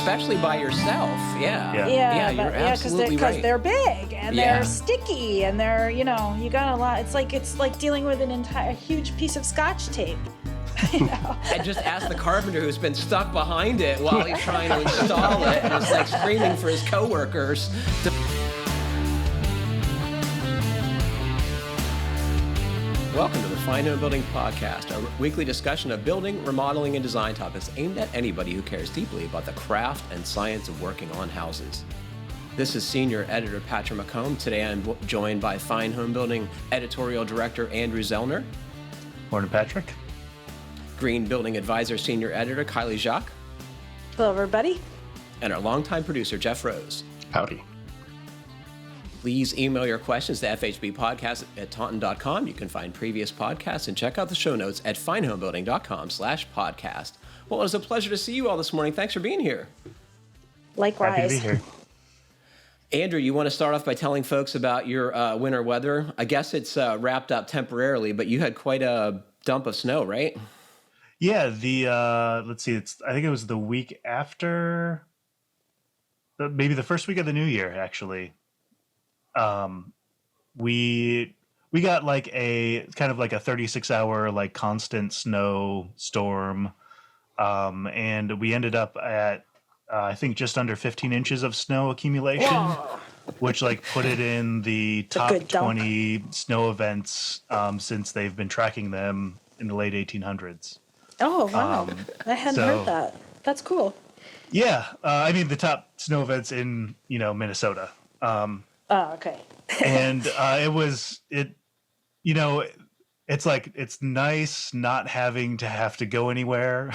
especially by yourself. Yeah. Yeah, You're absolutely right. Because they're big and they're sticky and they're, you got a lot. It's like dealing with a huge piece of Scotch tape. And just ask the carpenter who's been stuck behind it while he's trying to install it and is like screaming for his coworkers. Welcome to the Fine Homebuilding podcast, a weekly discussion of building, remodeling, and design topics aimed at anybody who cares deeply about the craft and science of working on houses. This is Senior Editor Patrick McComb. Today I'm joined by Fine Homebuilding Editorial Director Andrew Zellner. Morning, Patrick. Green Building Advisor Senior Editor Kylie Jacques. Hello, everybody. And our longtime producer Jeff Rose. Howdy. Please email your questions to fhbpodcast@taunton.com. You can find previous podcasts and check out the show notes at finehomebuilding.com/podcast. Well, it was a pleasure to see you all this morning. Thanks for being here. Likewise. Happy to be here. Andrew, you want to start off by telling folks about your winter weather? I guess it's wrapped up temporarily, but you had quite a dump of snow, right? Yeah, let's see, I think it was the week after, maybe the first week of the new year, actually. We got like a kind of like a 36-hour like constant snow storm, and we ended up at I think just under 15 inches of snow accumulation. Whoa. Which like put it in the top 20 snow events since they've been tracking them in the late 1800s. Oh wow! I hadn't heard that. That's cool. Yeah, I mean the top snow events in Minnesota. Okay. And it's nice not having to have to go anywhere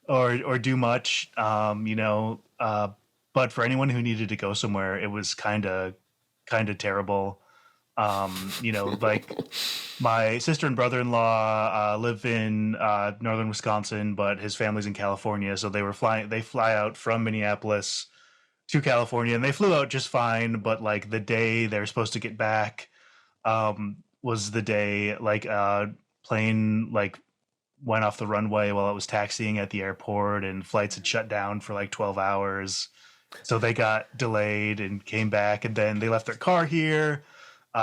or do much, but for anyone who needed to go somewhere, it was kind of terrible. Like my sister and brother-in-law live in northern Wisconsin, but his family's in California, so they fly out from Minneapolis to California, and they flew out just fine, but like the day they're supposed to get back was the day like plane like went off the runway while it was taxiing at the airport, and flights had shut down for like 12 hours, so they got delayed and came back, and then they left their car here,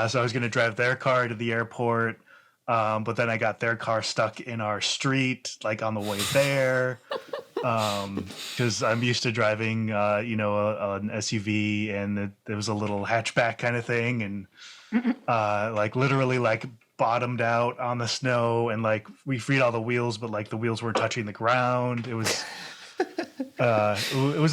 so I was going to drive their car to the airport, but then I got their car stuck in our street like on the way there. Because I'm used to driving, an SUV, and there was a little hatchback kind of thing, and like literally like bottomed out on the snow, and like we freed all the wheels, but like the wheels weren't touching the ground. It was a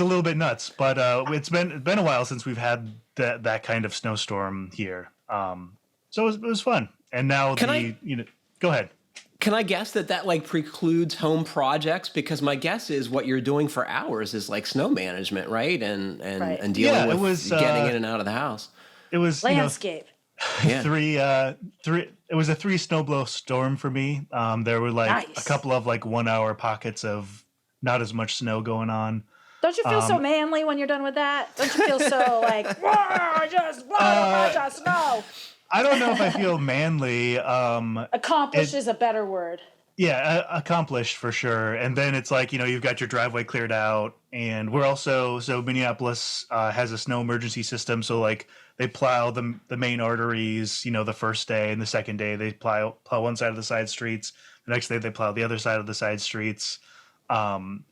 little bit nuts, but it's been a while since we've had that kind of snowstorm here. So it was fun, and now go ahead. Can I guess that like precludes home projects? Because my guess is what you're doing for hours is like snow management, right? And dealing with getting in and out of the house. It was landscape. It was a 3 snowblow storm for me. There were like a couple of like 1 hour pockets of not as much snow going on. Don't you feel so manly when you're done with that? Don't you feel so like, just a bunch of snow? I don't know if I feel manly. Accomplished is a better word. Yeah, accomplished for sure. And then it's like, you've got your driveway cleared out, and we're also, so Minneapolis has a snow emergency system. So like they plow the main arteries, the first day, and the second day they plow one side of the side streets. The next day they plow the other side of the side streets. And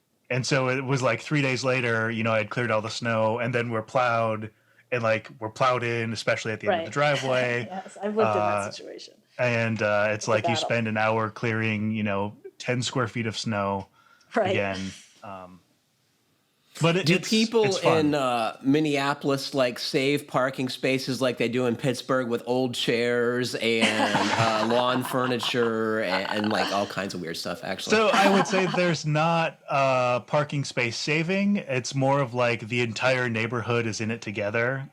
so it was like 3 days later, I had cleared all the snow, and then we're plowed. And like we're plowed in, especially at the end of the driveway. Yes, I've lived in that situation. And it's like you spend an hour clearing, 10 square feet of snow again. But do people in Minneapolis like save parking spaces like they do in Pittsburgh with old chairs and lawn furniture and like all kinds of weird stuff, actually? So I would say there's not parking space saving. It's more of like the entire neighborhood is in it together.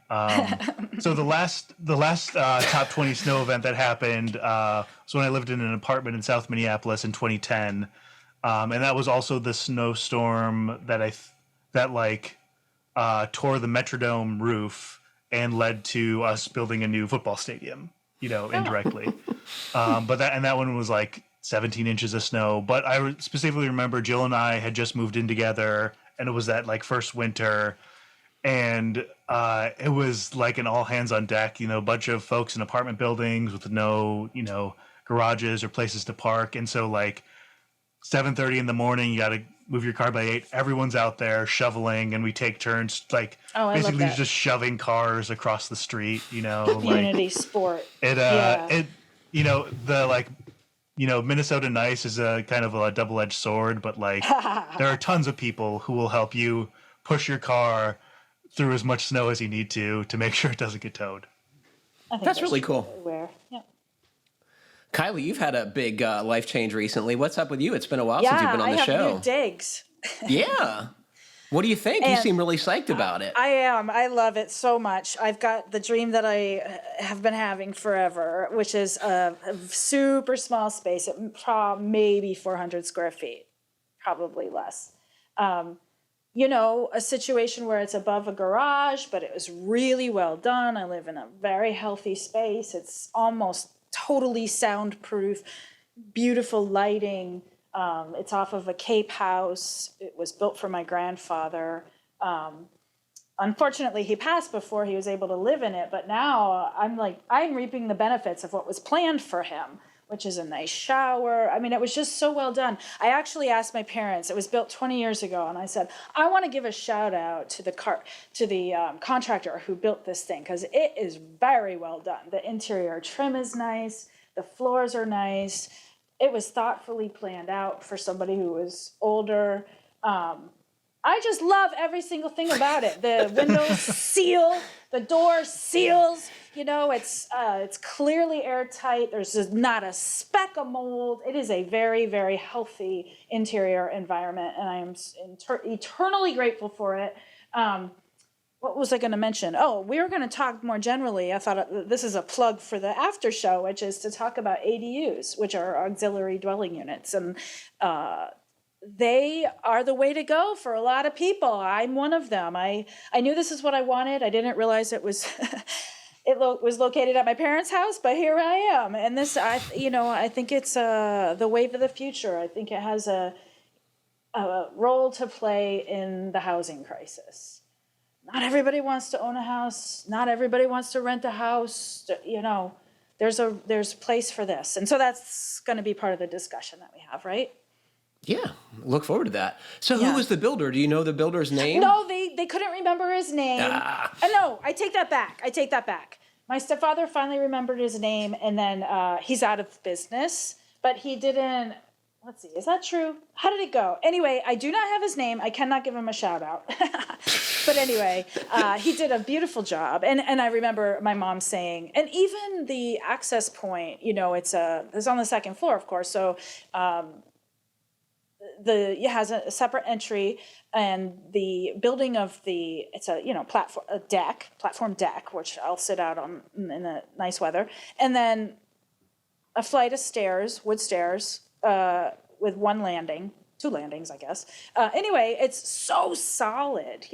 So the last top 20 snow event that happened was when I lived in an apartment in South Minneapolis in 2010. And that was also the snowstorm that tore the Metrodome roof and led to us building a new football stadium, indirectly. But that one was like 17 inches of snow. But I specifically remember Jill and I had just moved in together, and it was that like first winter, and it was like an all hands on deck, a bunch of folks in apartment buildings with no, garages or places to park. And so like 7:30 in the morning, you got to move your car by 8. Everyone's out there shoveling, and we take turns, like basically just shoving cars across the street. Community sport. Minnesota Nice is a kind of a double-edged sword, but like there are tons of people who will help you push your car through as much snow as you need to make sure it doesn't get towed. That's really cool. Everywhere. Yeah. Kylie, you've had a big life change recently. What's up with you? It's been a while since you've been on the show. I have new digs. Yeah. What do you think? You seem really psyched about it. I am. I love it so much. I've got the dream that I have been having forever, which is a super small space, maybe 400 square feet, probably less. A situation where it's above a garage, but it was really well done. I live in a very healthy space. It's almost totally soundproof, beautiful lighting. It's off of a Cape house. It was built for my grandfather. Unfortunately, he passed before he was able to live in it, but now I'm reaping the benefits of what was planned for him, which is a nice shower. I mean, it was just so well done. I actually asked my parents, it was built 20 years ago, and I said, I want to give a shout out to the contractor who built this thing, because it is very well done. The interior trim is nice. The floors are nice. It was thoughtfully planned out for somebody who was older. I just love every single thing about it. The windows seal, the door seals. It's clearly airtight. There's just not a speck of mold. It is a very, very healthy interior environment, and I am eternally grateful for it. What was I going to mention? Oh, we were going to talk more generally. I thought this is a plug for the after show, which is to talk about ADUs, which are auxiliary dwelling units. And they are the way to go for a lot of people. I'm one of them. I knew this is what I wanted. I didn't realize it was was located at my parents' house, but here I am. And this, I think it's the wave of the future. I think it has a role to play in the housing crisis. Not everybody wants to own a house. Not everybody wants to rent a house. There's a place for this. And so that's going to be part of the discussion that we have, right? Yeah, look forward to that. So who was the builder? Do you know the builder's name? No, they couldn't remember his name. No, I take that back. My stepfather finally remembered his name, and then he's out of business. But he didn't, let's see, is that true? How did it go? Anyway, I do not have his name. I cannot give him a shout out. But anyway, he did a beautiful job. And I remember my mom saying, and even the access point, it's on the second floor, of course. So it has a separate entry, and the building of it's a platform deck, which I'll sit out on in the nice weather, and then a flight of stairs, wood stairs, with two landings, I guess. Anyway, it's so solid,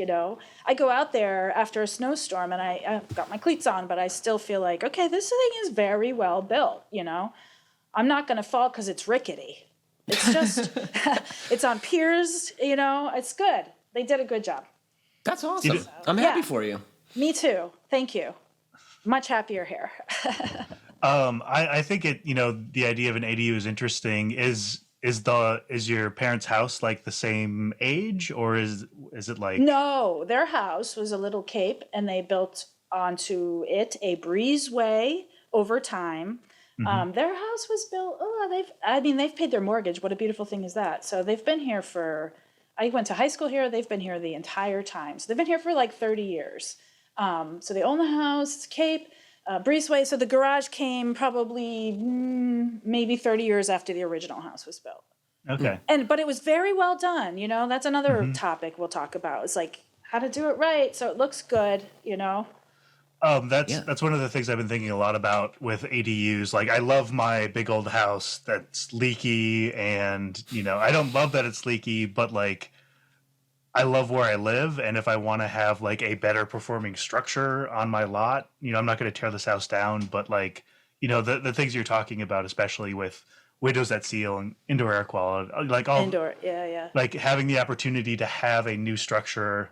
I go out there after a snowstorm, and I've got my cleats on, but I still feel like, okay, this thing is very well built, I'm not going to fall because it's rickety. It's just, it's on piers, it's good. They did a good job. That's awesome. I'm happy for you. Me too. Thank you. Much happier here. I think the idea of an ADU is interesting. Is your parents' house like the same age, or is it like? No, their house was a little cape, and they built onto it a breezeway over time. Mm-hmm. Their house was built. They've paid their mortgage. What a beautiful thing is that? So they've been here I went to high school here. They've been here the entire time. So they've been here for like 30 years. So they own the house. It's Cape, breezeway. So the garage came probably maybe 30 years after the original house was built. Okay. But it was very well done. That's another topic we'll talk about. It's like how to do it right so it looks good. That's one of the things I've been thinking a lot about with ADUs. Like, I love my big old house that's leaky, and I don't love that it's leaky, but like, I love where I live, and if I want to have like a better performing structure on my lot, I'm not going to tear this house down. But like, the things you're talking about, especially with windows that seal and indoor air quality, Indoor, yeah. like having the opportunity to have a new structure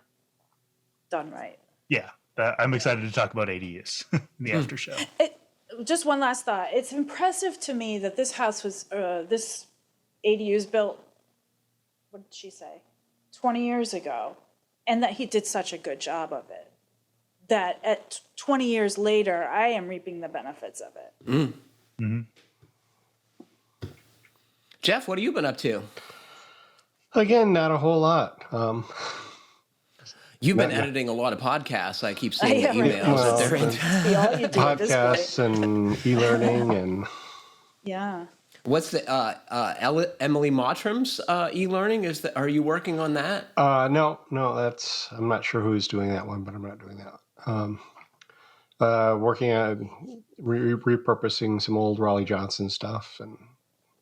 Done right. Yeah, I'm excited to talk about ADUs in the after show. Just one last thought. It's impressive to me that this house was, this ADU is built, what did she say, 20 years ago, and that he did such a good job of it. That at 20 years later, I am reaping the benefits of it. Mm-hmm. Jeff, what have you been up to? Again, not a whole lot. You've been editing a lot of podcasts. I keep seeing the emails that they're in. All you do at this Podcasts and e-learning and Yeah. What's the Emily Mottram's e-learning? Are you working on that? no, that's I'm not sure who's doing that one, but I'm not doing that. Working on repurposing some old Raleigh Johnson stuff and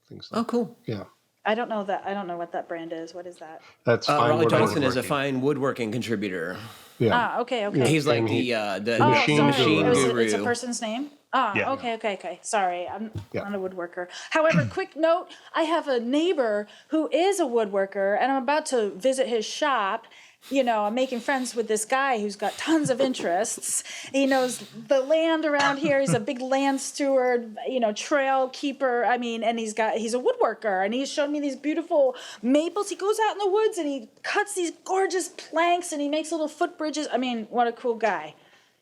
things like Oh, cool. Yeah. I don't know what that brand is. What is that? That's fine. Raleigh Johnson is a fine woodworking contributor. Yeah. Okay. He's like And the machine machine guru. It's a person's name? Yeah. Okay. Sorry, I'm Yeah. not a woodworker. However, quick note, I have a neighbor who is a woodworker, and I'm about to visit his shop. I'm making friends with this guy who's got tons of interests. He knows the land around here. He's a big land steward, trail keeper. And he's a woodworker, and he's showed me these beautiful maples. He goes out in the woods and he cuts these gorgeous planks and he makes little footbridges. What a cool guy.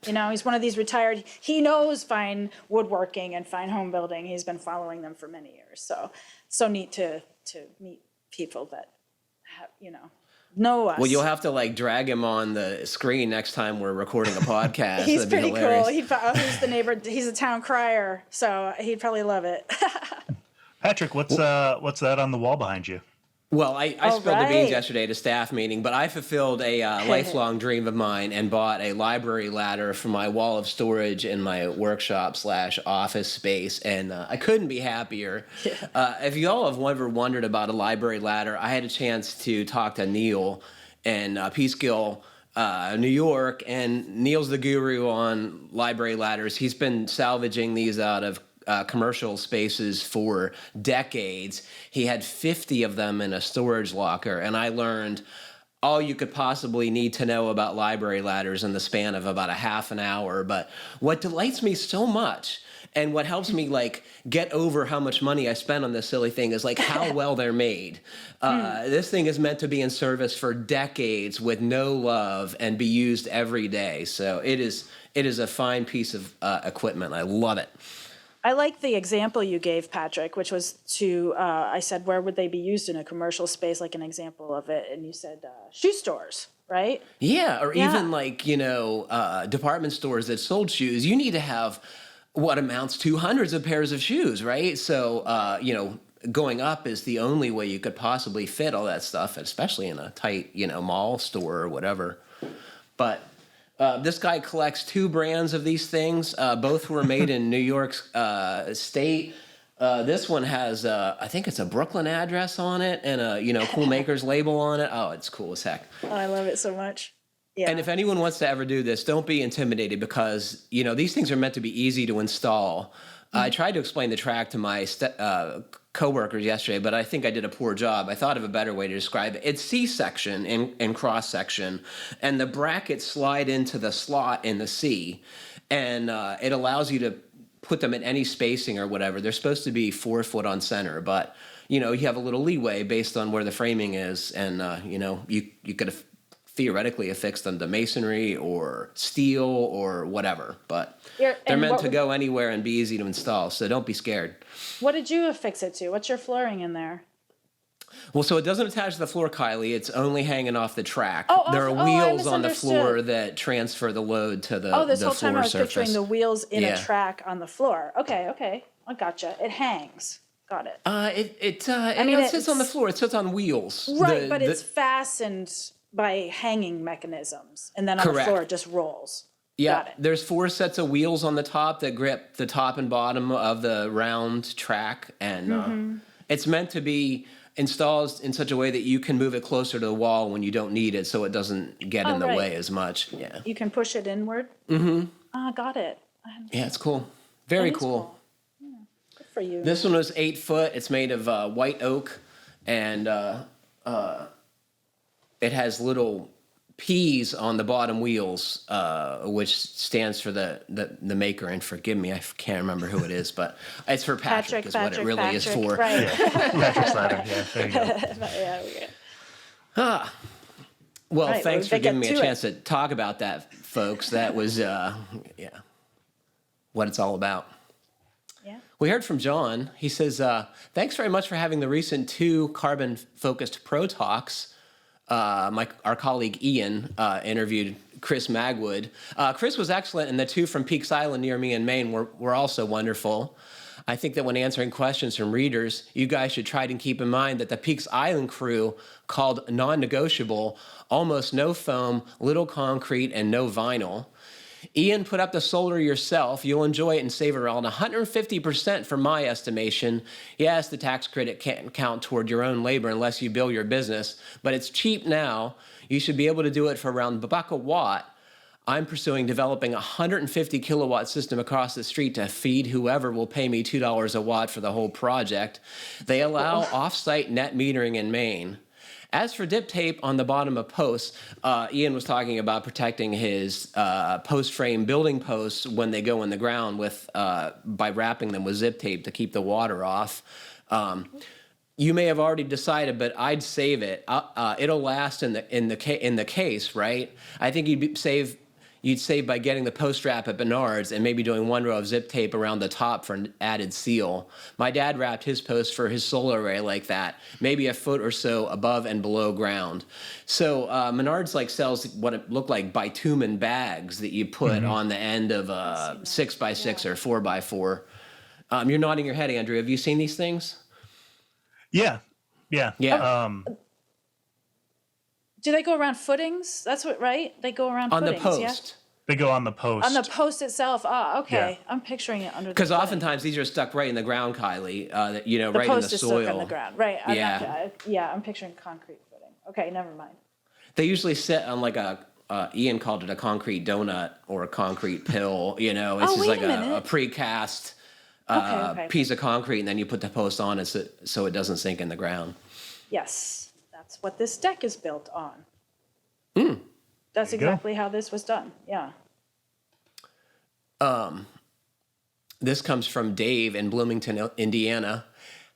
He's one of these retired, he knows fine woodworking and fine home building. He's been following them for many years. So neat to meet people that have, know us. Well, you'll have to drag him on the screen next time we're recording a podcast. He's That'd be pretty hilarious. cool. He's the neighbor. He's a town crier, so he'd probably love it. Patrick, what's that on the wall behind you? Well, I spilled the beans right. yesterday at a staff meeting, but I fulfilled a lifelong dream of mine and bought a library ladder for my wall of storage in my workshop/office space, and I couldn't be happier. Yeah. If you all have ever wondered about a library ladder, I had a chance to talk to Neil in Peekskill, New York, and Neil's the guru on library ladders. He's been salvaging these out of commercial spaces for decades. He had 50 of them in a storage locker, and I learned all you could possibly need to know about library ladders in the span of about a half an hour. But what delights me so much, and what helps me get over how much money I spent on this silly thing, is how well they're made. This thing is meant to be in service for decades with no love and be used every day. So it is a fine piece of equipment. I love it. I like the example you gave, Patrick, which was I said, where would they be used in a commercial space, like an example of it? And you said shoe stores, right? Yeah, or even department stores that sold shoes. You need to have what amounts to hundreds of pairs of shoes, right? So, going up is the only way you could possibly fit all that stuff, especially in a tight, mall store or whatever. But this guy collects 2 brands of these things. Both were made in New York State. This one has, I think it's a Brooklyn address on it and a, cool maker's label on it. Oh, it's cool as heck. Oh, I love it so much. Yeah. And if anyone wants to ever do this, don't be intimidated because, these things are meant to be easy to install. I tried to explain the track to my coworkers yesterday, but I think I did a poor job. I thought of a better way to describe it. It's C-section and cross-section, and the brackets slide into the slot in the C, and it allows you to put them in any spacing or whatever. They're supposed to be 4 foot on center, but, you have a little leeway based on where the framing is, and, you could have theoretically affixed them to masonry or steel or whatever, but they're meant to go anywhere and be easy to install, so don't be scared. What did you affix it to? What's your flooring in there? Well, so it doesn't attach to the floor, Kylie. It's only hanging off the track. There are I wheels on the floor misunderstood. that transfer the load to the floor surface. This whole time I was picturing the wheels in a track on the floor. Okay. I gotcha. It hangs. Got it. It sits on the floor. It sits on wheels. Right, but it's fastened by hanging mechanisms, and then on Correct. the floor it just rolls. Yeah, Got it. there's 4 sets of wheels on the top that grip the top and bottom of the round track, and it's meant to be installed in such a way that you can move it closer to the wall when you don't need it, so it doesn't get in the way as much. Yeah. You can push it inward? Got it. Yeah, it's cool. Very That is cool. Yeah, good for you. This one was 8 foot. It's made of white oak, and it has little P's on the bottom wheels, which stands for the maker. And forgive me, I can't remember who it is, but it's for Patrick is what it really is for. Right. Patrick's ladder. Yeah, there you go. Well, Right, thanks well, for giving me a get to chance to talk about that, folks. That was, what it's all about. Yeah. We heard from John. He says, thanks very much for having the recent 2 carbon-focused Pro Talks. Our colleague Ian interviewed Chris Magwood. Chris was excellent, and the 2 from Peaks Island near me in Maine were also wonderful. I think that when answering questions from readers, you guys should try to keep in mind that the Peaks Island crew called non-negotiable, almost no foam, little concrete, and no vinyl. Ian, put up the solar yourself. You'll enjoy it and save around 150% from my estimation. Yes, the tax credit can't count toward your own labor unless you bill your business, but it's cheap now. You should be able to do it for around $1 a watt. I'm pursuing developing a 150 kilowatt system across the street to feed whoever will pay me $2 a watt for the whole project. They allow off-site net metering in Maine. As for dip tape on the bottom of posts, Ian was talking about protecting his post frame building posts when they go in the ground with by wrapping them with zip tape to keep the water off. You may have already decided, but I'd save it. It'll last in the case, right? I think you'd save by getting the post strap at Bernard's and maybe doing 1 row of zip tape around the top for an added seal. My dad wrapped his post for his solar array like that, maybe a foot or so above and below ground. So Menards sells what it looked like bitumen bags that you put on the end of a 6x6 or 4x4. You're nodding your head, Andrew. Have you seen these things? Yeah. Do they go around footings? That's what, right? They go around on footings, the post. Yeah? They go on the post. On the post itself. Ah, okay. Yeah. I'm picturing it under the Because footing. oftentimes these are stuck right in the ground, Kylie. The right in the post is soil. stuck in the ground. Right. Yeah. I'm picturing concrete footing. Okay, never mind. They usually sit on Ian called it a concrete donut or a concrete pill. It's just like a precast piece of concrete, and then you put the post on it so it doesn't sink in the ground. Yes, that's what this deck is built on. That's exactly how this was done. Yeah. This comes from Dave in Bloomington, Indiana.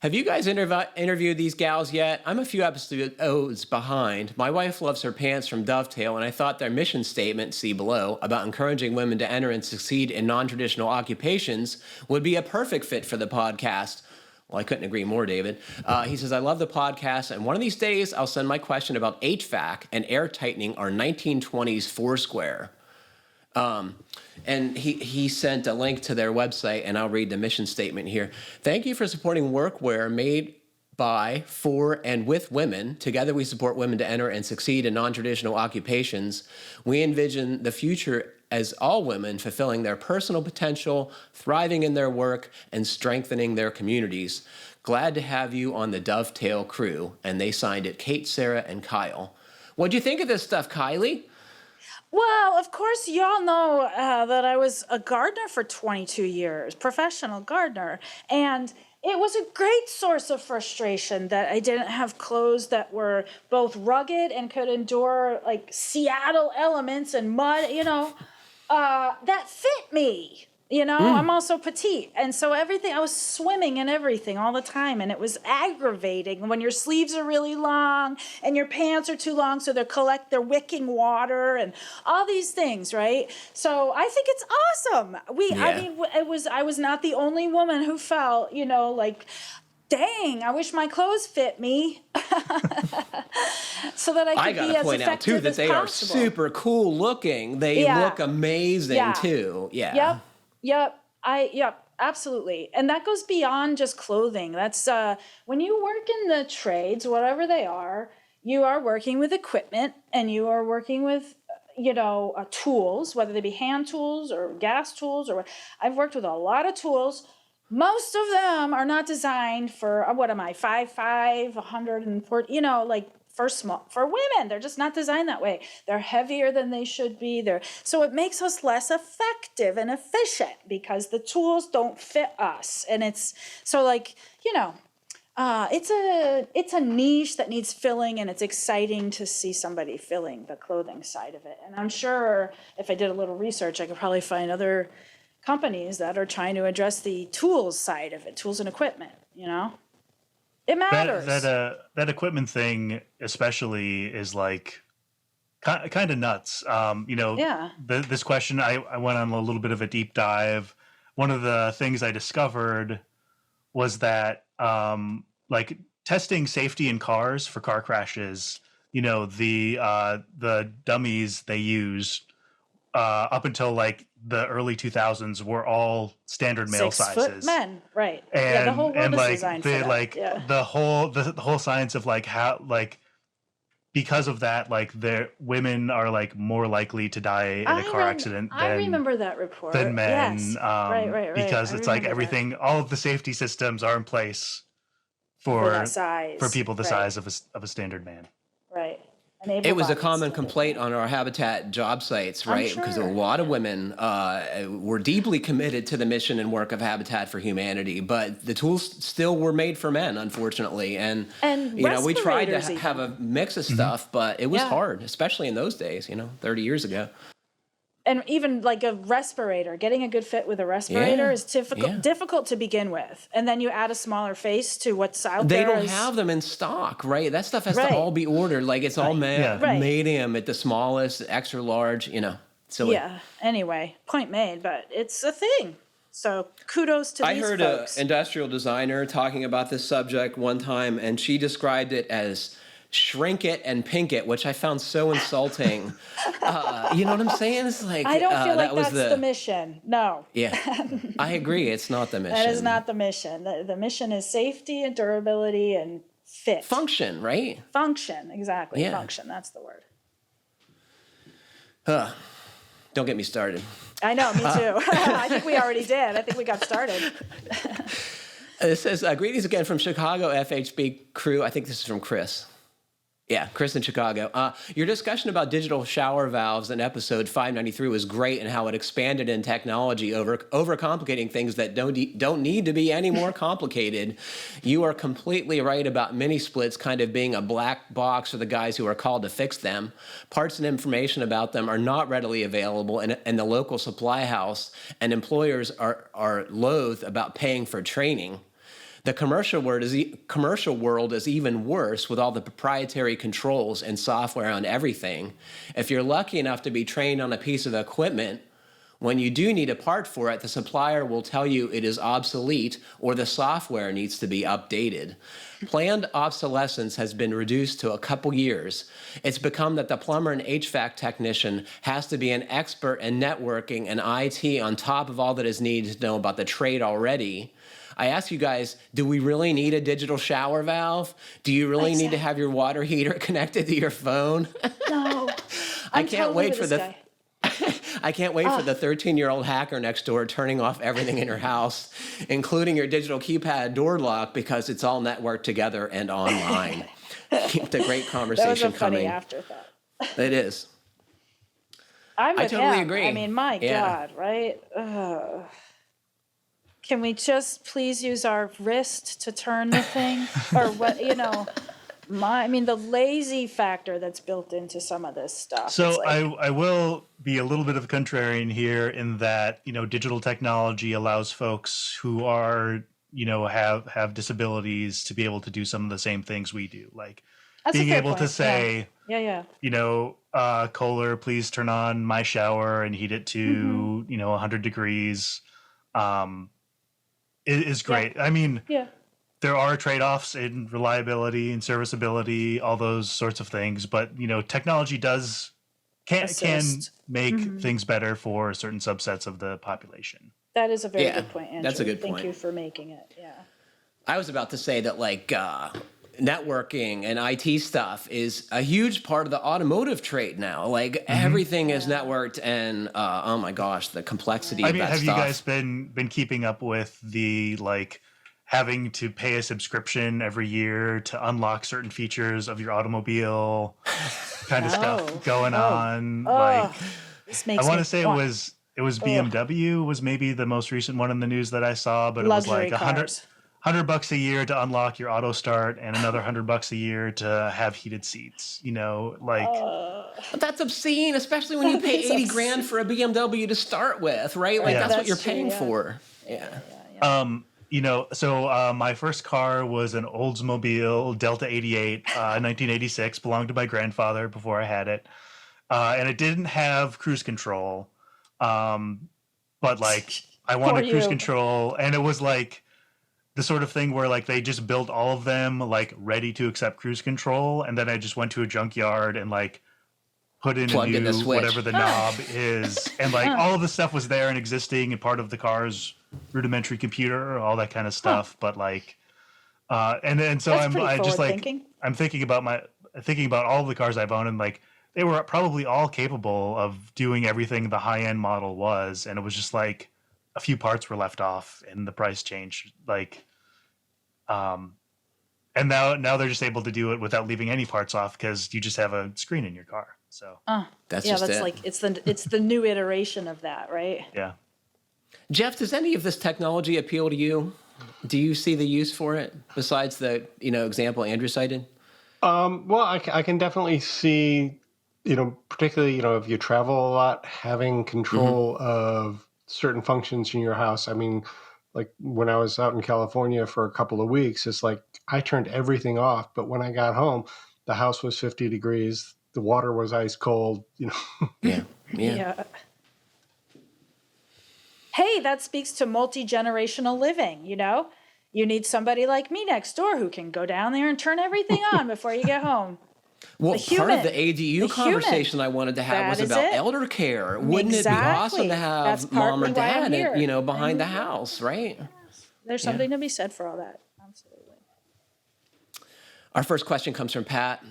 Have you guys interviewed these gals yet? I'm a few episodes behind. My wife loves her pants from Dovetail, and I thought their mission statement, see below, about encouraging women to enter and succeed in non-traditional occupations would be a perfect fit for the podcast. Well, I couldn't agree more, David. He says, I love the podcast, and one of these days I'll send my question about HVAC and air tightening our 1920s Foursquare. And he sent a link to their website, and I'll read the mission statement here. Thank you for supporting workwear made by, for, and with women. Together we support women to enter and succeed in non-traditional occupations. We envision the future as all women fulfilling their personal potential, thriving in their work, and strengthening their communities. Glad to have you on the Dovetail crew. And they signed it, Kate, Sarah, and Kyle. What'd you think of this stuff, Kylie? Well, of course, y'all know that I was a gardener for 22 years, professional gardener. And it was a great source of frustration that I didn't have clothes that were both rugged and could endure Seattle elements and mud, that fit me. I'm also petite. And so I was swimming in everything all the time. And it was aggravating when your sleeves are really long and your pants are too long. So they're wicking water and all these things, right? So I think it's awesome. I was not the only woman who felt, dang, I wish my clothes fit me. So that I could be as effective as possible. I gotta point out too that they are super cool looking. They look amazing too. Yeah. Yep, absolutely. And that goes beyond just clothing. That's when you work in the trades, whatever they are, you are working with equipment and you are working with, tools, whether they be hand tools or gas tools I've worked with a lot of tools. Most of them are not designed for, what am I, 5'5", 140, like for women. They're just not designed that way. They're heavier than they should be. So it makes us less effective and efficient because the tools don't fit us. And it's, so like, it's a niche that needs filling, and it's exciting to see somebody filling the clothing side of it. And I'm sure if I did a little research, I could probably find other companies that are trying to address the tools side of it, tools and equipment, It matters. That equipment thing especially is like kind of nuts. This question, I went on a little bit of a deep dive. One of the things I discovered was that like testing safety in cars for car crashes, the dummies they used up until like the early 2000s were all standard male 6 sizes. foot men, right? And, the whole world is like designed for that. the whole science of like how like because of that, like women are like more likely to die in a car accident I remember that report. than men. Yes. Right. Because it's like everything, all of the safety systems are in place for people the size of a standard man. Right. It was a common complaint on our Habitat job sites, right? Because a lot of women were deeply committed to the mission and work of Habitat for Humanity, but the tools still were made for men, unfortunately. And we tried to have a mix of stuff, but it was hard, especially in those days, 30 years ago. And even like a respirator, getting a good fit with a respirator is difficult to begin with. And then you add a smaller face to what's out there. They don't have them in stock, right? That stuff has to all be ordered. Like it's all medium at the smallest, extra large, silly. Yeah. Anyway, point made, but it's a thing. So kudos to these folks. I heard an industrial designer talking about this subject one time, and she described it as shrink it and pink it, which I found so insulting. You know what I'm saying? It's like I don't feel like that's the mission. No. Yeah, I agree. It's not the mission. That is not the mission. The mission is safety and durability and fit. Function, right? Function, exactly. Yeah. Function. That's the word. Don't get me started. I know, me too. I think we already did. I think we got started. This says, greetings again from Chicago, FHB Crew. I think this is from Chris. Yeah, Chris in Chicago. Your discussion about digital shower valves in episode 593 was great, and how it expanded in technology, overcomplicating things that don't need to be any more complicated. You are completely right about mini splits kind of being a black box for the guys who are called to fix them. Parts and information about them are not readily available in the local supply house, and employers are loath about paying for training. The commercial world is even worse with all the proprietary controls and software on everything. If you're lucky enough to be trained on a piece of equipment, when you do need a part for it, the supplier will tell you it is obsolete or the software needs to be updated. Planned obsolescence has been reduced to a couple years. It's become that the plumber and HVAC technician has to be an expert in networking and IT on top of all that is needed to know about the trade already. I ask you guys, do we really need a digital shower valve? Do you really need to have your water heater connected to your phone? No. I can't wait for the 13-year-old hacker next door turning off everything in your house, including your digital keypad door lock, because it's all networked together and online. Keep the great conversation coming. That was a funny afterthought. It is. I totally agree. I mean, my God, right? Can we just please use our wrist to turn the thing? Or what, the lazy factor that's built into some of this stuff. So I will be a little bit of a contrarian here in that, digital technology allows folks who are, have disabilities to be able to do some of the same things we do. Like being able to say, Kohler, please turn on my shower and heat it to, 100 degrees. Is great. Yeah. I mean, there are trade-offs in reliability and serviceability, all those sorts of things. But technology can make things better for certain subsets of the population. That is a very good point, Andrew. That's a good point. Thank you for making it. Yeah. I was about to say that, networking and IT stuff is a huge part of the automotive trade now. Like everything is networked, and oh my gosh, the complexity of that have stuff. you guys been keeping up with the like having to pay a subscription every year to unlock certain features of your automobile kind of stuff going on? Like, this makes I want me to say it was BMW was maybe the most recent one in the news that I saw, but luxury it was like cars. $100 a year to unlock your auto start and another $100 a year to have heated seats, you know, like But that's obscene, especially when you pay 80 grand for a BMW to start with, right? Like that's what you're paying for. Yeah. You know, so my first car was an Oldsmobile Delta 88, 1986, belonged to my grandfather before I had it. And it didn't have cruise control. But like I wanted cruise control, and it was like the sort of thing where like they just built all of them like ready to accept cruise control, and then I just went to a junkyard and like put in plugged a new whatever the knob is, and like all of the stuff was there and existing and part of the car's rudimentary computer, all that kind of stuff. But like, and so I'm thinking about all the cars I've owned, and like they were probably all capable of doing everything the high end model was, and it was just like a few parts were left off and the price changed. Like, and now they're just able to do it without leaving any parts off because you just have a screen in your car. So that's like it's the new iteration of that, right? Yeah. Jeff, does any of this technology appeal to you? Do you see the use for it besides the example Andrew cited? Well, I can definitely see, particularly, if you travel a lot, having control of certain functions in your house. I mean, like when I was out in California for a couple of weeks, it's like I turned everything off. But when I got home, the house was 50 degrees. The water was ice cold, Yeah. Hey, that speaks to multi-generational living, You need somebody like me next door who can go down there and turn everything on before you get home. Well, part of the ADU conversation I wanted to have was about elder care. Wouldn't it be awesome to have mom or dad, behind the house, right? There's something to be said for all that. Absolutely. Our first question comes from Pat.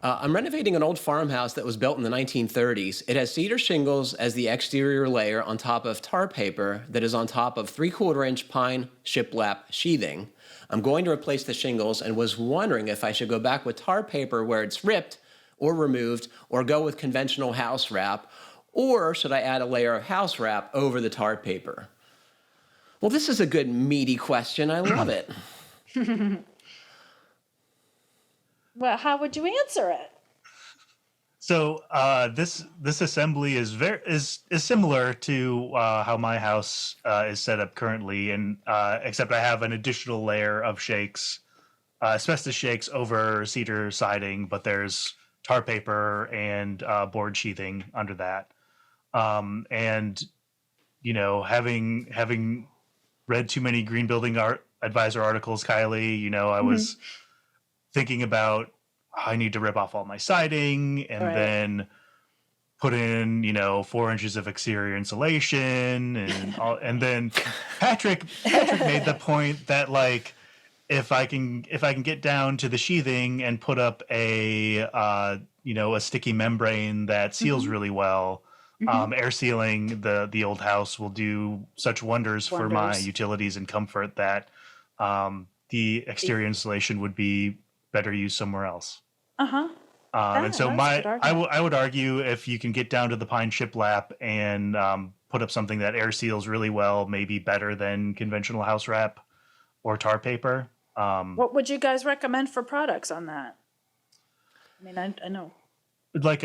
I'm renovating an old farmhouse that was built in the 1930s. It has cedar shingles as the exterior layer on top of tar paper that is on top of 3/4-inch pine shiplap sheathing. I'm going to replace the shingles and was wondering if I should go back with tar paper where it's ripped or removed, or go with conventional house wrap, or should I add a layer of house wrap over the tar paper? Well, this is a good meaty question. I love it. Well, how would you answer it? So this assembly is similar to how my house is set up currently, and except I have an additional layer of shakes, asbestos shakes over cedar siding, but there's tar paper and board sheathing under that. And having read too many green building advisor articles, Kylie, I was thinking about I need to rip off all my siding and then put in 4 inches of exterior insulation and then Patrick made the point that like if I can get down to the sheathing and put up a sticky membrane that seals really well, air sealing the old house will do such wonders for my utilities and comfort that the exterior insulation would be better used somewhere else. And so I would argue if you can get down to the pine shiplap and put up something that air seals really well, maybe better than conventional house wrap or tar paper. What would you guys recommend for products on that? I mean, I know. Like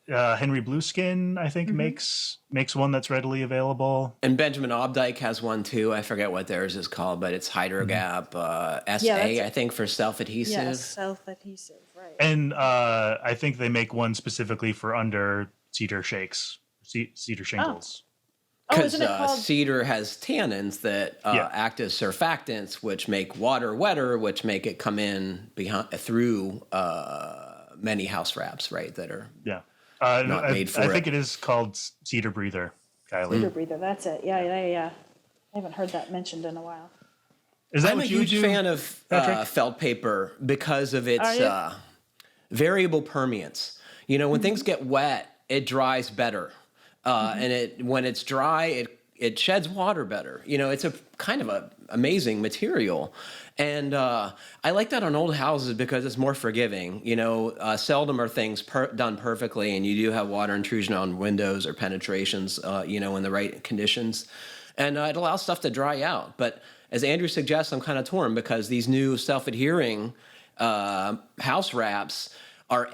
Henry Blueskin, I think, makes one that's readily available. And Benjamin Obdike has one too. I forget what theirs is called, but it's Hydrogap SA, I think, for self-adhesive. Yes, self-adhesive, right. And I think they make one specifically for under cedar shingles. Because cedar has tannins that act as surfactants, which make water wetter, which make it come in through many house wraps, right, that are... not made for I think it is called Cedar Breather, Kylie. Cedar Breather, that's it. Yeah. I haven't heard that mentioned in a while. Is that I'm a what you huge do, fan of Patrick? felt paper because of its variable permeance. You know, when things get wet, it dries better, and when it's dry, it sheds water better. You know, it's a kind of a amazing material, and I like that on old houses because it's more forgiving. You know, seldom are things done perfectly, and you do have water intrusion on windows or penetrations. You know, in the right conditions, and it allows stuff to dry out. But as Andrew suggests, I'm kind of torn because these new self-adhering house wraps are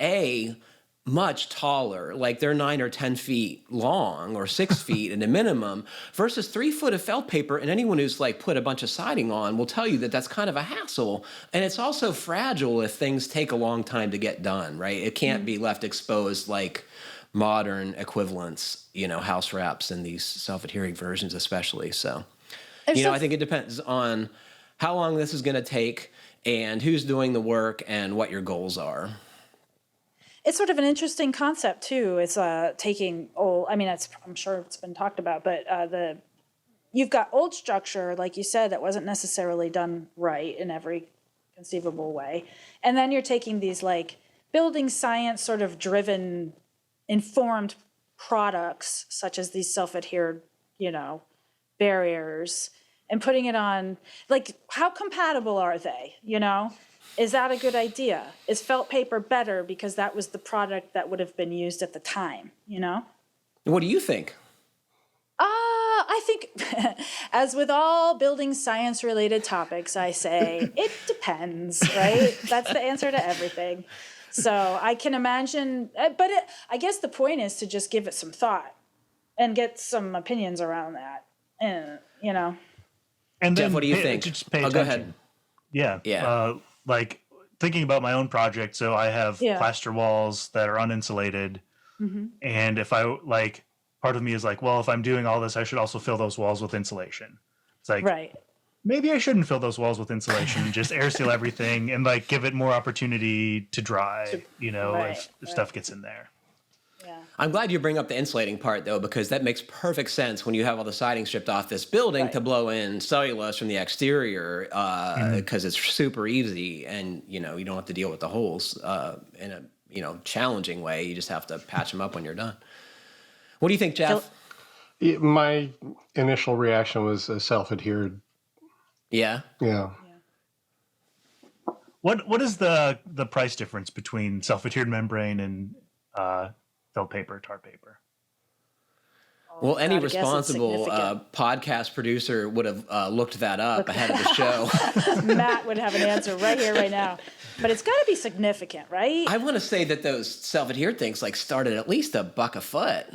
much taller, like they're 9 or 10 feet long or 6 feet at a minimum versus 3 foot of felt paper. And anyone who's like put a bunch of siding on will tell you that that's kind of a hassle. And it's also fragile if things take a long time to get done, right? It can't be left exposed like modern equivalents, you know, house wraps and these self-adhering versions especially. So, you know, I think it depends on how long this is going to take and who's doing the work and what your goals are. It's sort of an interesting concept too. It's taking old. I mean, I'm sure it's been talked about, but you've got old structure, like you said, that wasn't necessarily done right in every conceivable way, and then you're taking these like building science sort of driven, informed products, such as these self-adhered, you know, barriers, and putting it on. Like, how compatible are they? You know. Is that a good idea? Is felt paper better because that was the product that would have been used at the time, you know? What do you think? I think, as with all building science-related topics, I say, it depends, right? That's the answer to everything. So I can imagine, but I guess the point is to just give it some thought and get some opinions around that, and, you know. And then Jeff, what do you think? Just pay attention. Go ahead. Yeah. Like thinking about my own project, so I have plaster walls that are uninsulated, and if I like, part of me is like, well, if I'm doing all this, I should also fill those walls with insulation. It's like, maybe I shouldn't fill those walls with insulation, just air seal everything and like give it more opportunity to dry, you know, if stuff gets in there. I'm glad you bring up the insulating part, though, because that makes perfect sense when you have all the siding stripped off this building to blow in cellulose from the exterior, because it's super easy, and you know you don't have to deal with the holes in a challenging way. You just have to patch them up when you're done. What do you think, Jeff? My initial reaction was self-adhered. Yeah. What is the price difference between self-adhered membrane and felt paper, tar paper? Well, any responsible podcast producer would have looked that up ahead of the show. Matt would have an answer right here, right now. But it's got to be significant, right? I want to say that those self-adhered things like started at least $1 a foot.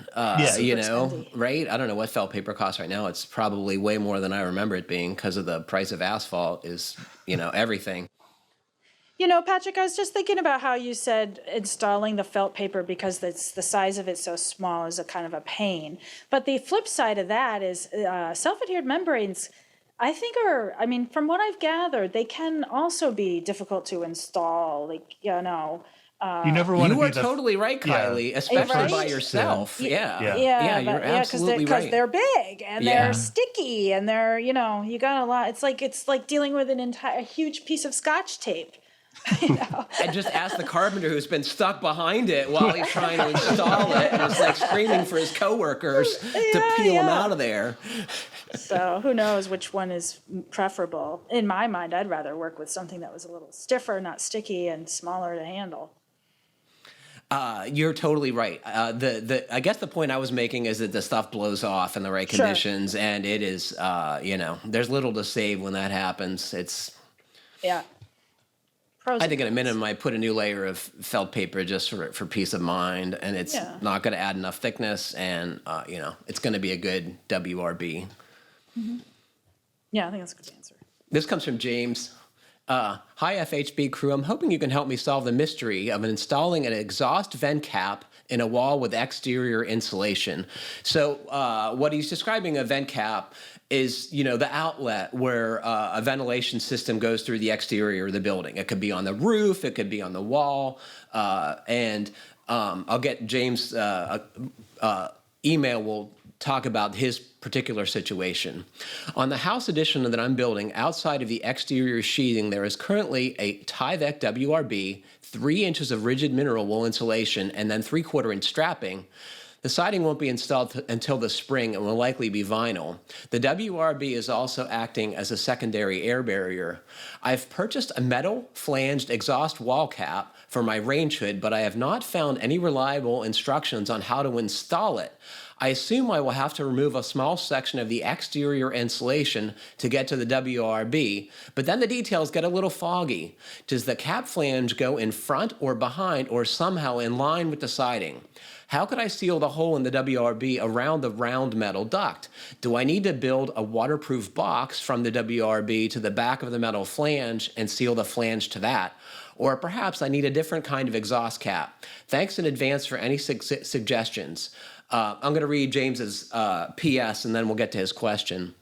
You know, spendy. Right? I don't know what felt paper costs right now. It's probably way more than I remember it being because of the price of asphalt is, you know, everything. You know, Patrick, I was just thinking about how you said installing the felt paper because the size of it so small is a kind of a pain. But the flip side of that is self-adhered membranes, I think from what I've gathered, they can also be difficult to install. Like, you know. You never want to be You are totally right, Kylie, especially by yourself. Yeah, you're absolutely right. Because they're big and they're sticky and they're, you know, you got a lot. It's like dealing with a huge piece of Scotch tape. You know? And just ask the carpenter who's been stuck behind it while he's trying to install it and is like screaming for his coworkers to peel him out of there. So who knows which one is preferable. In my mind, I'd rather work with something that was a little stiffer, not sticky, and smaller to handle. You're totally right. I guess the point I was making is that the stuff blows off in the right conditions, and it is, you know, there's little to save when that happens. I think at a minimum, I put a new layer of felt paper just for peace of mind, and it's not going to add enough thickness, and you know, it's going to be a good WRB. Mm-hmm. Yeah, I think that's a good answer. This comes from James. Hi, FHB crew. I'm hoping you can help me solve the mystery of installing an exhaust vent cap in a wall with exterior insulation. So what he's describing a vent cap is, you know, the outlet where a ventilation system goes through the exterior of the building. It could be on the roof, it could be on the wall, and I'll get James' email will talk about his particular situation. On the house addition that I'm building, outside of the exterior sheathing, there is currently a Tyvek WRB, 3 inches of rigid mineral wool insulation, and then 3/4 inch strapping. The siding won't be installed until the spring and will likely be vinyl. The WRB is also acting as a secondary air barrier. I've purchased a metal flanged exhaust wall cap for my range hood, but I have not found any reliable instructions on how to install it. I assume I will have to remove a small section of the exterior insulation to get to the WRB, but then the details get a little foggy. Does the cap flange go in front or behind or somehow in line with the siding? How could I seal the hole in the WRB around the round metal duct? Do I need to build a waterproof box from the WRB to the back of the metal flange and seal the flange to that? Or perhaps I need a different kind of exhaust cap. Thanks in advance for any suggestions. I'm going to read James's PS, and then we'll get to his question.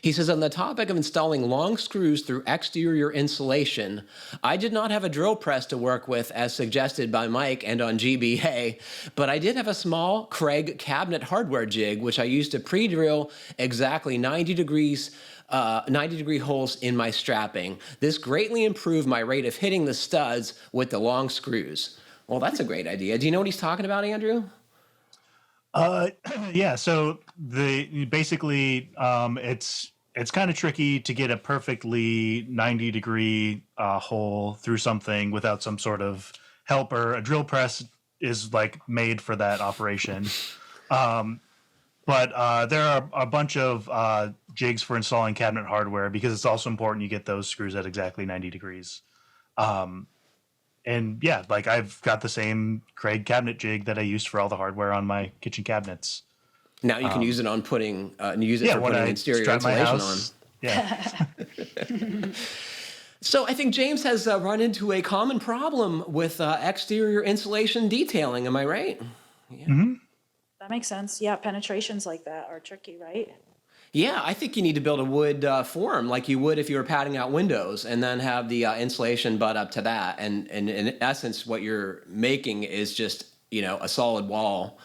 He says, on the topic of installing long screws through exterior insulation, I did not have a drill press to work with as suggested by Mike and on GBA, but I did have a small Craig cabinet hardware jig, which I used to pre-drill exactly 90 degree holes in my strapping. This greatly improved my rate of hitting the studs with the long screws. Well, that's a great idea. Do you know what he's talking about, Andrew? Yeah. So it's kind of tricky to get a perfectly 90 degree hole through something without some sort of helper. A drill press is like made for that operation. But there are a bunch of jigs for installing cabinet hardware because it's also important you get those screws at exactly 90 degrees. And yeah, like I've got the same Craig cabinet jig that I used for all the hardware on my kitchen cabinets. Now you can use it on putting for putting exterior insulation on. Yeah. So I think James has run into a common problem with exterior insulation detailing. Am I right? Yeah. Mm-hmm. That makes sense. Yeah, penetrations like that are tricky, right? Yeah, I think you need to build a wood form like you would if you were padding out windows, and then have the insulation butt up to that. And in essence, what you're making is just a solid wall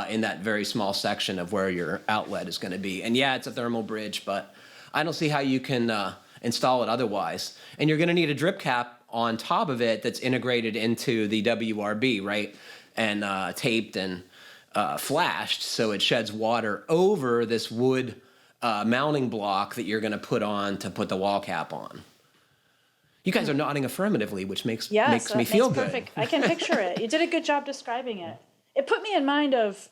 in that very small section of where your outlet is going to be. And yeah, it's a thermal bridge, but I don't see how you can install it otherwise. And you're going to need a drip cap on top of it that's integrated into the WRB, right? And taped and flashed so it sheds water over this wood mounting block that you're going to put on to put the wall cap on. You guys are nodding affirmatively, which makes me feel good. Perfect. I can picture it. You did a good job describing it. It put me in mind of,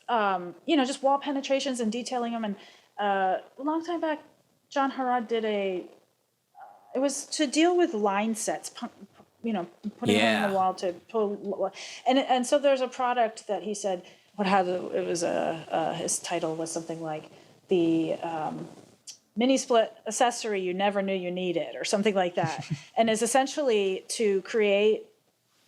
just wall penetrations and detailing them. And a long time back, John Harrod did it was to deal with line sets, putting them on the wall to pull. And so there's a product that he said, his title was something like the MiniSplit Accessory you never knew you needed, or something like that. And is essentially to create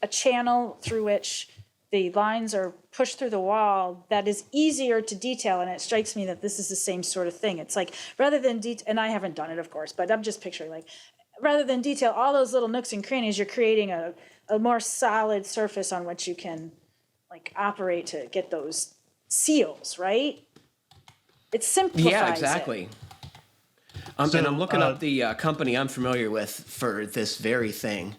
a channel through which the lines are pushed through the wall that is easier to detail. And it strikes me that this is the same sort of thing. It's like, rather than and I haven't done it, of course, but I'm just picturing, like, rather than detail all those little nooks and crannies, you're creating a more solid surface on which you can operate to get those seals, right? It simplifies Yeah, exactly. And I'm looking up the company I'm familiar with for this very thing.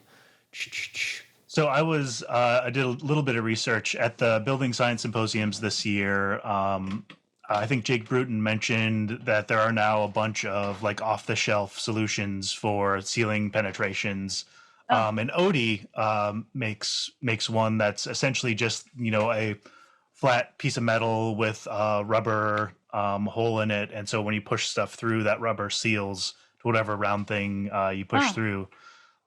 So I did a little bit of research at the Building Science Symposiums this year. I think Jake Bruton mentioned that there are now a bunch of off-the-shelf solutions for sealing penetrations. And Odie makes one that's essentially just a flat piece of metal with a rubber hole in it, and so when you push stuff through, that rubber seals to whatever round thing you push through.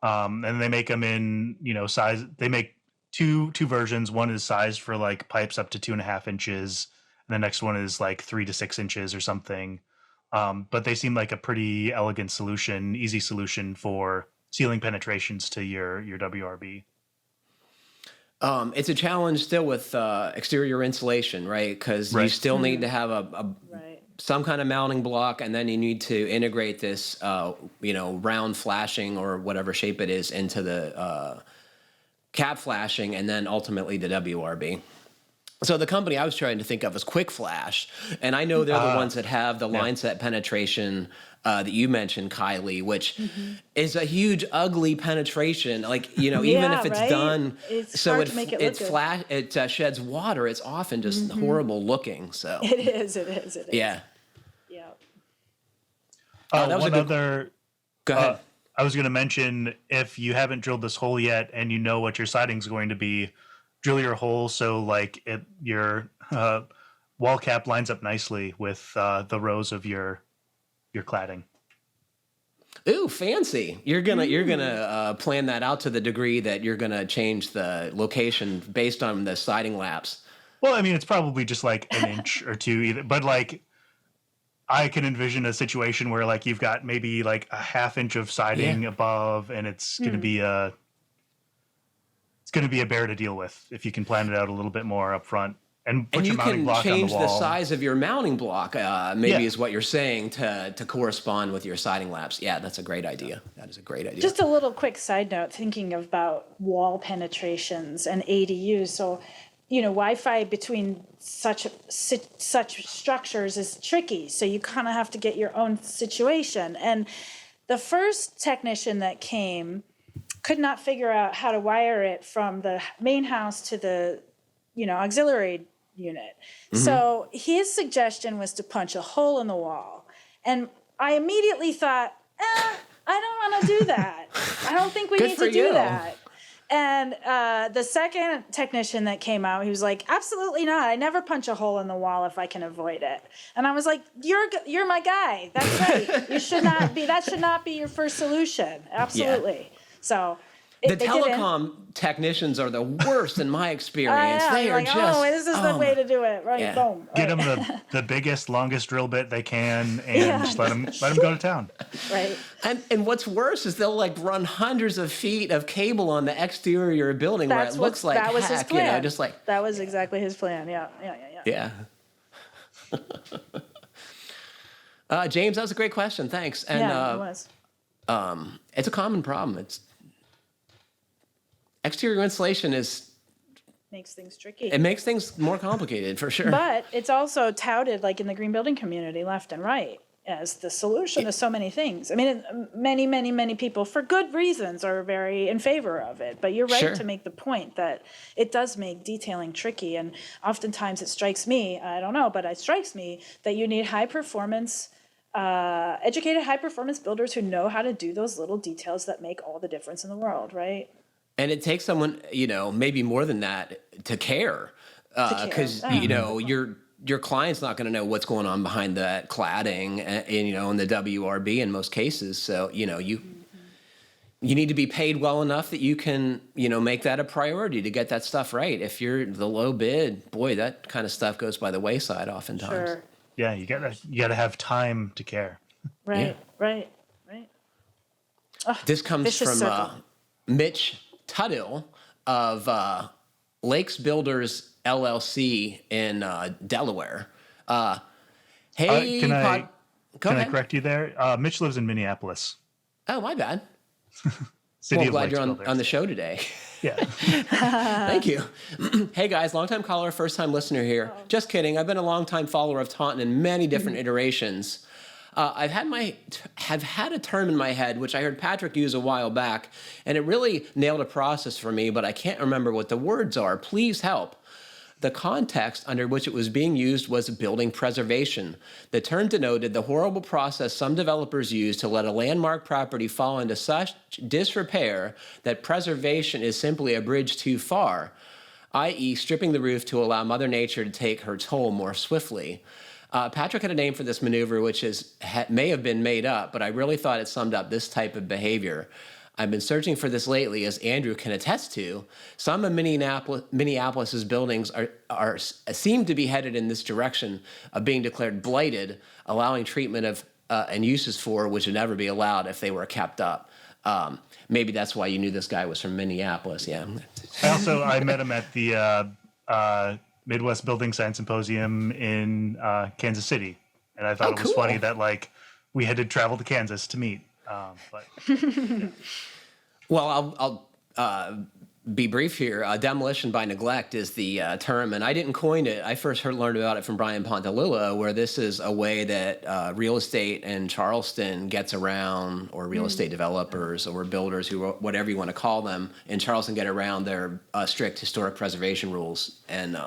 And they make them in size. They make two versions. One is sized for pipes up to 2.5 inches, and the next one is 3 to 6 inches or something. But they seem like a pretty elegant solution, easy solution for sealing penetrations to your WRB. It's a challenge still with exterior insulation, right? Because you still need to have some kind of mounting block, and then you need to integrate this, round flashing or whatever shape it is into the cap flashing, and then ultimately the WRB. So the company I was trying to think of is Quick Flash, and I know they're the ones that have the line set penetration that you mentioned, Kylie, which is a huge, ugly penetration. Like, even if it's done, it's so hard to make it look good. it sheds water. It's often just horrible looking. So It is. yeah. Yeah. That was one other. Go ahead. I was going to mention, if you haven't drilled this hole yet and you know what your siding's going to be, drill your hole so like your wall cap lines up nicely with the rows of your cladding. Ooh, fancy! You're gonna plan that out to the degree that you're gonna change the location based on the siding laps. Well, I mean, it's probably just like an inch or two, either, but like I can envision a situation where like you've got maybe like a half inch of siding above, and it's gonna be a bear to deal with if you can plan it out a little bit more up front. And put your mounting block on the wall. And you can change the size of your mounting block, is what you're saying, to correspond with your siding laps. Yeah, that's a great idea. That is a great idea. Just a little quick side note, thinking about wall penetrations and ADUs. So, Wi-Fi between such structures is tricky. So you kind of have to get your own situation. And the first technician that came could not figure out how to wire it from the main house to the, auxiliary unit. So his suggestion was to punch a hole in the wall. And I immediately thought, I don't want to do that. I don't think we need to do that. And the second technician that came out, he was like, absolutely not. I never punch a hole in the wall if I can avoid it. And I was like, you're my guy. That's right. That should not be your first solution. Absolutely. Yeah. So the telecom technicians are the worst in my experience. They are this is the way to do it. Right, boom. Get them the biggest, longest drill bit they can, and just let them go to town. Right. And what's worse is they'll like run hundreds of feet of cable on the exterior of a building where it looks like that was heck, his plan. Just like that was exactly his plan. Yeah. James, that was a great question. Thanks. And it was. It's a common problem. Exterior insulation makes things tricky. It makes things more complicated, for sure. But it's also touted, like in the green building community, left and right, as the solution to so many things. I mean, many, many, many people, for good reasons, are very in favor of it. But you're right to make the point that it does make detailing tricky. And oftentimes it strikes me, I don't know, but it strikes me that you need educated high-performance builders who know how to do those little details that make all the difference in the world, right? And it takes someone, maybe more than that to care. Because, your client's not going to know what's going on behind that cladding and in the WRB in most cases. So, you need to be paid well enough that you can, make that a priority to get that stuff right. If you're the low bid, boy, that kind of stuff goes by the wayside oftentimes. Sure. Yeah, you gotta have time to care. Right. Oh, this comes from Mitch Tuttle of Lakes Builders LLC in Delaware. Hey, can I correct you there? Mitch lives in Minneapolis. Oh, my bad. City of glad Lakes you're Builders. on the show today. Yeah. Thank you. Hey, guys, long-time caller, first-time listener here. Just kidding. I've been a long-time follower of Taunton in many different iterations. I've had a term in my head, which I heard Patrick use a while back, and it really nailed a process for me, but I can't remember what the words are. Please help. The context under which it was being used was building preservation. The term denoted the horrible process some developers use to let a landmark property fall into such disrepair that preservation is simply a bridge too far, i.e. stripping the roof to allow Mother Nature to take her toll more swiftly. Patrick had a name for this maneuver, which may have been made up, but I really thought it summed up this type of behavior. I've been searching for this lately, as Andrew can attest to. Some of Minneapolis's buildings seem to be headed in this direction of being declared blighted, allowing treatment of and uses for which would never be allowed if they were kept up. Maybe that's why you knew this guy was from Minneapolis. Yeah. I met him at the Midwest Building Science Symposium in Kansas City, and I thought it was funny that we had to travel to Kansas to meet. Well, I'll be brief here. Demolition by neglect is the term, and I didn't coin it. I first learned about it from Brian Pontalillo, where this is a way that real estate in Charleston gets around, or real estate developers or builders, who whatever you want to call them, in Charleston get around their strict historic preservation rules. And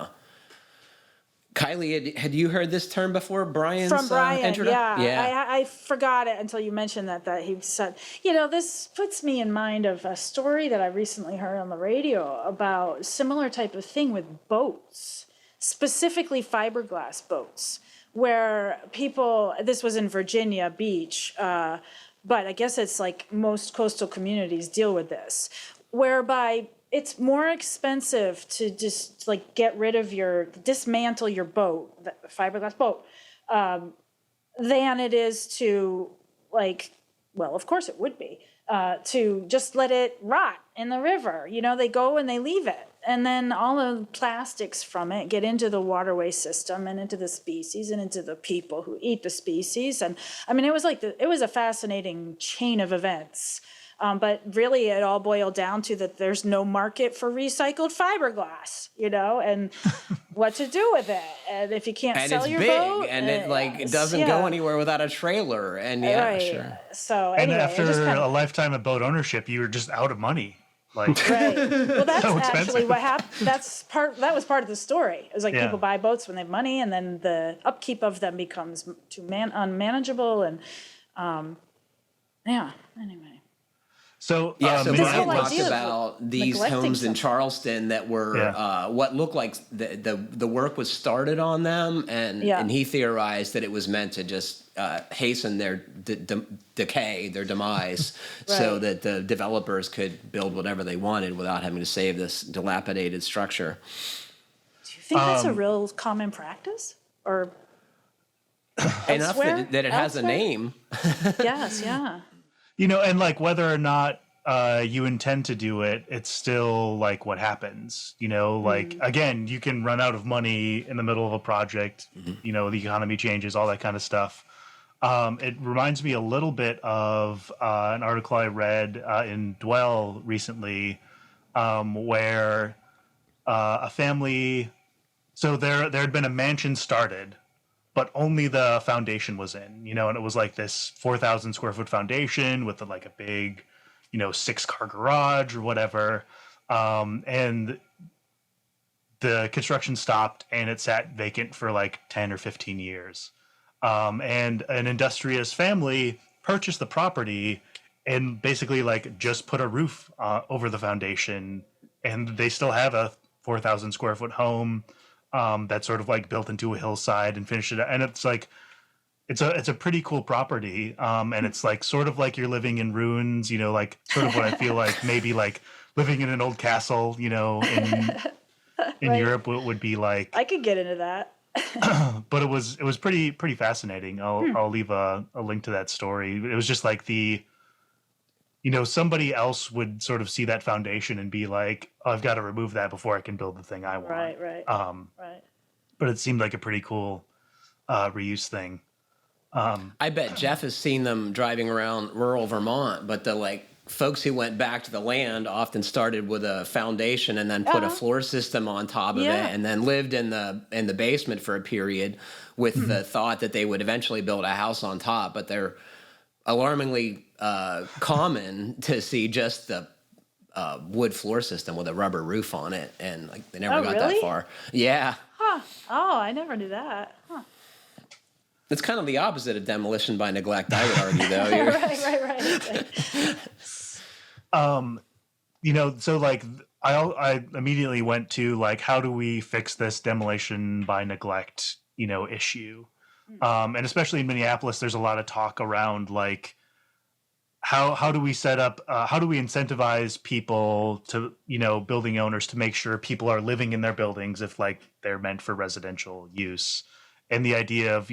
Kylie, had you heard this term before? Brian's From Brian, yeah. I forgot it until you mentioned that he said, this puts me in mind of a story that I recently heard on the radio about a similar type of thing with boats, specifically fiberglass boats, where this was in Virginia Beach, but I guess it's like most coastal communities deal with this, whereby it's more expensive to just like dismantle your boat, the fiberglass boat, than it is to of course it would be, to just let it rot in the river. They go and they leave it. And then all the plastics from it get into the waterway system and into the species and into the people who eat the species. And I mean, it was a fascinating chain of events. But really, it all boiled down to that there's no market for recycled fiberglass, and what to do with it. And if you can't sell your boat, and it doesn't go anywhere without a trailer. And right. Sure. So and anyway, after a lifetime of boat ownership, you were just out of money. Right. Well, that's so actually what happened. That was part of the story. It was like people buy boats when they have money, and then the upkeep of them becomes unmanageable. And anyway. So so Brian whole talked idea about these homes in Charleston that were what looked like the work was started on them, and he theorized that it was meant to just hasten their decay, their demise, so that the developers could build whatever they wanted without having to save this dilapidated structure. Do you think that's a real common practice, or enough that it has a name? Yes, yeah. And whether or not you intend to do it, it's still what happens. Again, you can run out of money in the middle of a project. The economy changes, all that kind of stuff. It reminds me a little bit of an article I read in Dwell recently, where a family. So there had been a mansion started, but only the foundation was in, and it was this 4,000 square foot foundation with a big, 6-car garage or whatever. And the construction stopped and it sat vacant for 10 or 15 years. And an industrious family purchased the property and basically just put a roof over the foundation, and they still have a 4,000 square foot home that's sort of built into a hillside and finished it. And it's it's a pretty cool property. And it's sort of you're living in ruins, sort of what I feel maybe living in an old castle, in Europe would be like. I could get into that. But it was pretty fascinating. I'll leave a link to that story. It was just somebody else would sort of see that foundation and be like, oh, I've got to remove that before I can build the thing I want. Right. Right. But it seemed like a pretty cool reuse thing. I bet Jeff has seen them driving around rural Vermont, but the folks who went back to the land often started with a foundation and then put a floor system on top of it, and then lived in the basement for a period with the thought that they would eventually build a house on top. But they're alarmingly common to see just the wood floor system with a rubber roof on it, and they never got that far. Yeah. Huh. Oh, I never knew that. Huh. It's kind of the opposite of demolition by neglect, I would argue, though. Right. So I immediately went to how do we fix this demolition by neglect, issue? And especially in Minneapolis, there's a lot of talk around how do we set up, how do we incentivize people to, building owners to make sure people are living in their buildings if they're meant for residential use. And the idea of,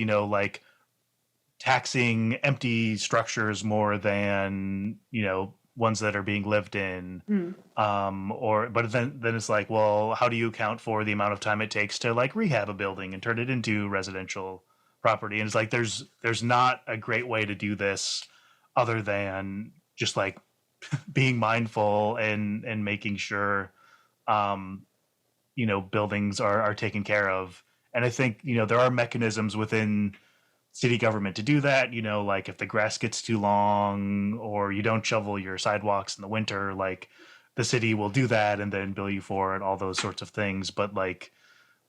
taxing empty structures more than, ones that are being lived in. But then it's well, how do you account for the amount of time it takes to rehab a building and turn it into residential property? And it's there's not a great way to do this other than just being mindful and making sure buildings are taken care of. And I think, there are mechanisms within city government to do that. Like if the grass gets too long or you don't shovel your sidewalks in the winter, like the city will do that and then bill you for it, all those sorts of things. But like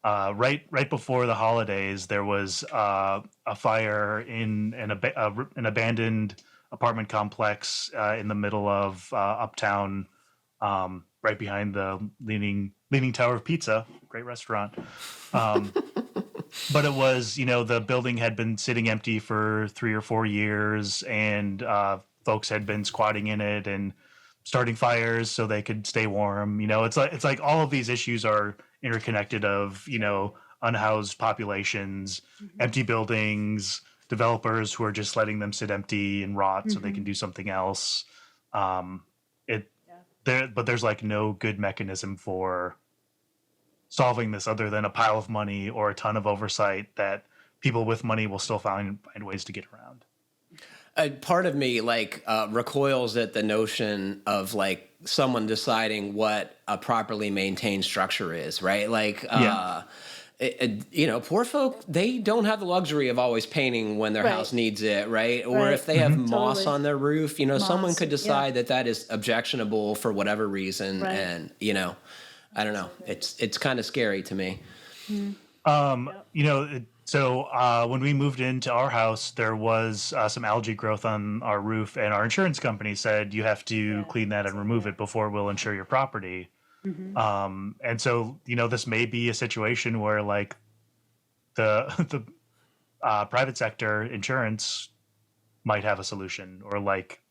right before the holidays, there was a fire in an abandoned apartment complex in the middle of Uptown, right behind the Leaning Tower of Pizza, great restaurant. But it was, the building had been sitting empty for 3 or 4 years, and folks had been squatting in it and starting fires so they could stay warm. It's like all of these issues are interconnected of, unhoused populations, empty buildings, developers who are just letting them sit empty and rot so they can do something else. But there's like no good mechanism for solving this other than a pile of money or a ton of oversight that people with money will still find ways to get around. Part of me recoils at the notion of like someone deciding what a properly maintained structure is, right? Poor folk, they don't have the luxury of always painting when their house needs it, right? Or if they have moss on their roof, someone could decide that is objectionable for whatever reason. Right. And, I don't know. It's kind of scary to me. So when we moved into our house, there was some algae growth on our roof, and our insurance company said you have to clean that and remove it before we'll insure your property. And so, this may be a situation where like the private sector insurance might have a solution, or like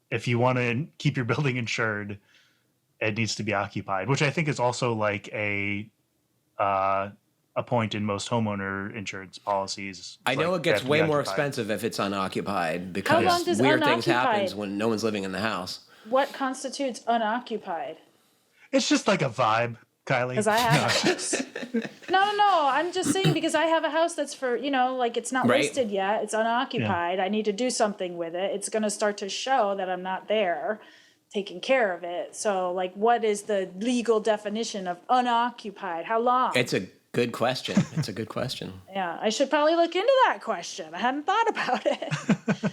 if you want to keep your building insured, it needs to be occupied, which I think is also like a point in most homeowner insurance policies. I know it gets way more expensive if it's unoccupied because weird things happen when no one's living in the house. What constitutes unoccupied? It's just like a vibe, Kylie. Because I have a house. No. I'm just saying because I have a house that's for, it's not listed yet. It's unoccupied. Yeah. I need to do something with it. It's going to start to show that I'm not there taking care of it. So, what is the legal definition of unoccupied? How long? It's a good question. Yeah, I should probably look into that question. I hadn't thought about it.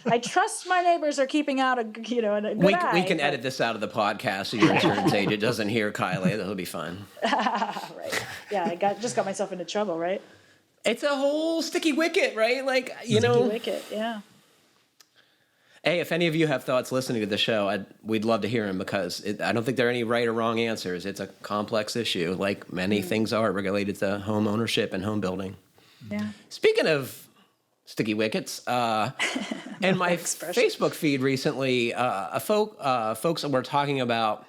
I trust my neighbors are keeping out a good eye. We can edit this out of the podcast so your insurance agent doesn't hear Kylie. That'll be fun. Right. Yeah, I just got myself into trouble, right? It's a whole sticky wicket, right? Sticky wicket, yeah. Hey, if any of you have thoughts listening to the show, we'd love to hear them because I don't think there are any right or wrong answers. It's a complex issue, like many things are related to home ownership and home building. Yeah. Speaking of sticky wickets, in my Facebook feed recently, folks were talking about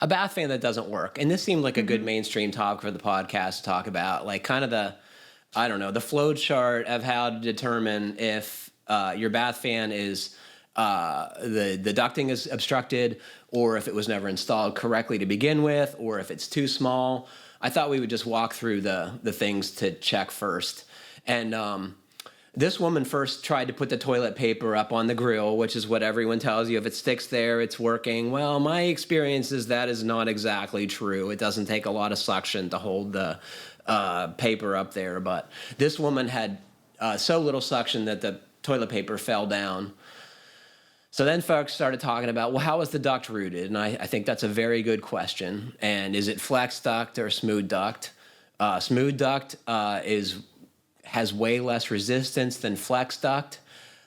a bath fan that doesn't work. And this seemed like a good mainstream topic for the podcast to talk about, like kind of the flow chart of how to determine if your bath fan is the ducting is obstructed, or if it was never installed correctly to begin with, or if it's too small. I thought we would just walk through the things to check first. And this woman first tried to put the toilet paper up on the grill, which is what everyone tells you. If it sticks there, it's working. Well, my experience is that is not exactly true. It doesn't take a lot of suction to hold the paper up there. But this woman had so little suction that the toilet paper fell down. So then folks started talking about, well, how is the duct rooted? And I think that's a very good question. And is it flex duct or smooth duct? Smooth duct has way less resistance than flex duct.